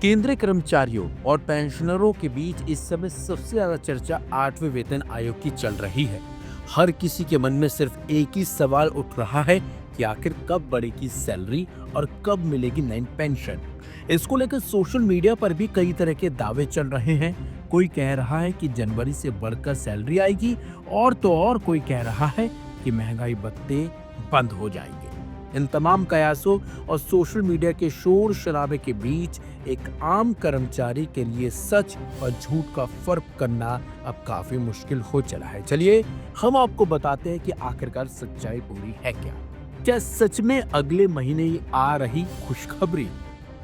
केंद्रीय कर्मचारियों और पेंशनरों के बीच इस समय सबसे ज्यादा चर्चा 8वें वेतन आयोग की चल रही है। हर किसी के मन में सिर्फ एक ही सवाल उठ रहा है कि आखिर कब बढ़ेगी सैलरी और कब मिलेगी नई पेंशन। इसको लेकर सोशल मीडिया पर भी कई तरह के दावे चल रहे हैं। कोई कह रहा है कि जनवरी से बढ़कर सैलरी आएगी और तो और कोई कह रहा है कि महंगाई भत्ते बंद हो जाएंगे। इन तमाम कयासों और सोशल मीडिया के शोर शराबे के बीच एक आम कर्मचारी के लिए सच और झूठ का फर्क करना अब काफी मुश्किल हो चला है। चलिए हम आपको बताते हैं कि आखिरकार सच्चाई पूरी है क्या सच में अगले महीने आ रही खुशखबरी।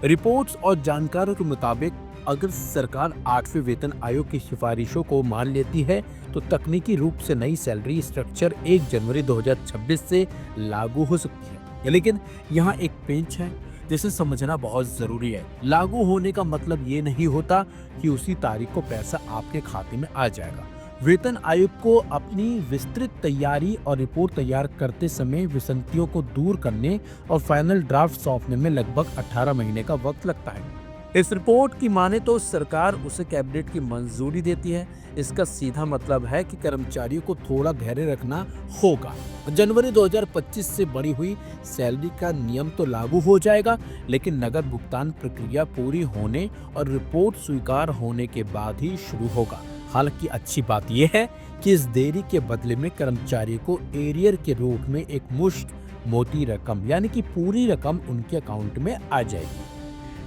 रिपोर्ट्स और जानकारों के मुताबिक अगर सरकार 8वें वेतन आयोग की सिफारिशों को मान लेती है तो तकनीकी रूप से नई सैलरी स्ट्रक्चर 1 जनवरी 2026 से लागू हो सकती है। लेकिन यहाँ एक पेंच है जिसे समझना बहुत जरूरी है। लागू होने का मतलब ये नहीं होता कि उसी तारीख को पैसा आपके खाते में आ जाएगा। वेतन आयोग को अपनी विस्तृत तैयारी और रिपोर्ट तैयार करते समय विसंगतियों को दूर करने और फाइनल ड्राफ्ट सौंपने में लगभग 18 महीने का वक्त लगता है। इस रिपोर्ट की माने तो सरकार उसे कैबिनेट की मंजूरी देती है। इसका सीधा मतलब है कि कर्मचारियों को थोड़ा धैर्य रखना होगा। जनवरी 2025 से बढ़ी हुई सैलरी का नियम तो लागू हो जाएगा, लेकिन नकद भुगतान प्रक्रिया पूरी होने और रिपोर्ट स्वीकार होने के बाद ही शुरू होगा। हालांकि अच्छी बात यह है कि इस देरी के बदले में कर्मचारियों को एरियर के रूप में एक मुश्त मोटी रकम यानी कि पूरी रकम उनके अकाउंट में आ जाएगी।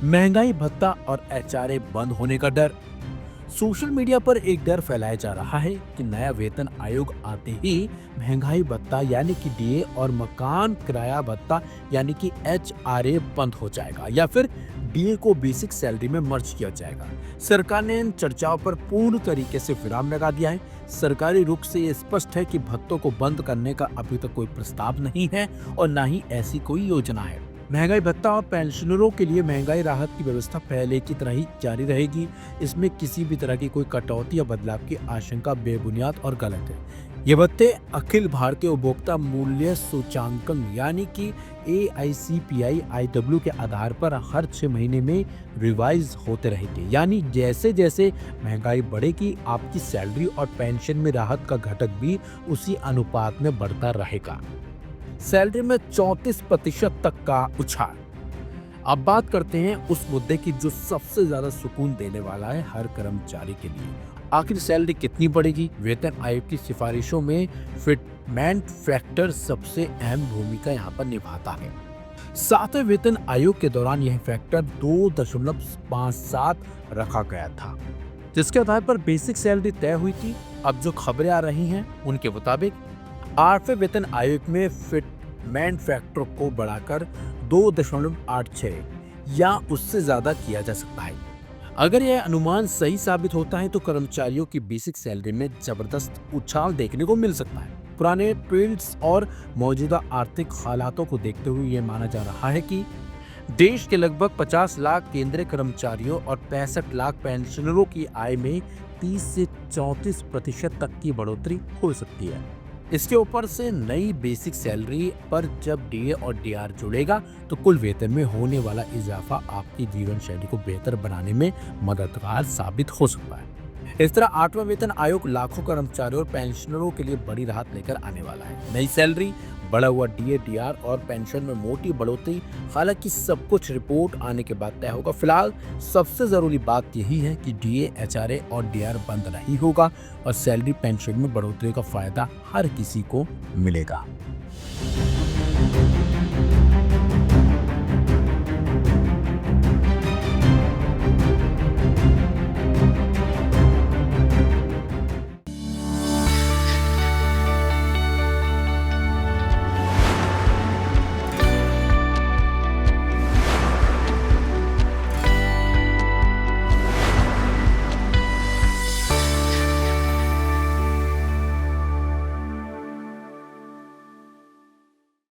महंगाई भत्ता और एचआरए बंद होने का डर। सोशल मीडिया पर एक डर फैलाया जा रहा है कि नया वेतन आयोग आते ही महंगाई भत्ता यानी कि डीए और मकान किराया भत्ता यानी कि एचआरए बंद हो जाएगा या फिर डीए को बेसिक सैलरी में मर्ज किया जाएगा। सरकार ने इन चर्चाओं पर पूर्ण तरीके से विराम लगा दिया है। सरकारी रुख से ये स्पष्ट है कि भत्तों को बंद करने का अभी तक कोई प्रस्ताव नहीं है और न ही ऐसी कोई योजना है। महंगाई भत्ता और पेंशनरों के लिए महंगाई राहत की व्यवस्था पहले की तरह ही जारी रहेगी। इसमें किसी भी तरह की कोई कटौती या बदलाव की आशंका बेबुनियाद और गलत है। ये भत्ते अखिल भारतीय उपभोक्ता मूल्य सूचांकन यानी कि AICPI-IW के आधार पर हर 6 महीने में रिवाइज होते रहेंगे। यानी जैसे जैसे महंगाई बढ़ेगी आपकी सैलरी और पेंशन में राहत का घटक भी उसी अनुपात में बढ़ता रहेगा। सैलरी में 34% तक का उछाल। अब बात करते हैं उस मुद्दे की जो सबसे ज्यादा सुकून देने वाला है हर कर्मचारी के लिए। आखिर सैलरी कितनी बढ़ेगी? वेतन आयोग की सिफारिशों में फिटमेंट फैक्टर सबसे अहम भूमिका यहाँ पर निभाता है। 7वें वेतन आयोग के दौरान यह फैक्टर 2.57 रखा गया था, जिसके आधार पर बेसिक सैलरी तय हुई थी। अब जो खबरें आ रही हैं उनके मुताबिक 8वें वेतन आयोग में फिटमेंट फैक्टर को बढ़ाकर 2.86 या उससे ज्यादा किया जा सकता है। अगर यह अनुमान सही साबित होता है तो कर्मचारियों की बेसिक सैलरी में जबरदस्त उछाल देखने को मिल सकता है। पुराने ट्रेंड्स और मौजूदा आर्थिक हालातों को देखते हुए यह माना जा रहा है कि देश के लगभग 50 लाख केंद्रीय कर्मचारियों और 65 लाख पेंशनरों की आय में 30 से 34% तक की बढ़ोतरी हो सकती है। इसके ऊपर से नई बेसिक सैलरी पर जब डीए और डीआर जुड़ेगा तो कुल वेतन में होने वाला इजाफा आपकी जीवन शैली को बेहतर बनाने में मददगार साबित हो सकता है। इस तरह 8वां वेतन आयोग लाखों कर्मचारियों और पेंशनरों के लिए बड़ी राहत लेकर आने वाला है। नई सैलरी, बढ़ा हुआ डीए, डीआर और पेंशन में मोटी बढ़ोतरी। हालांकि सब कुछ रिपोर्ट आने के बाद तय होगा। फिलहाल सबसे जरूरी बात यही है कि डीए, एचआरए और डीआर बंद नहीं होगा और सैलरी पेंशन में बढ़ोतरी का फायदा हर किसी को मिलेगा।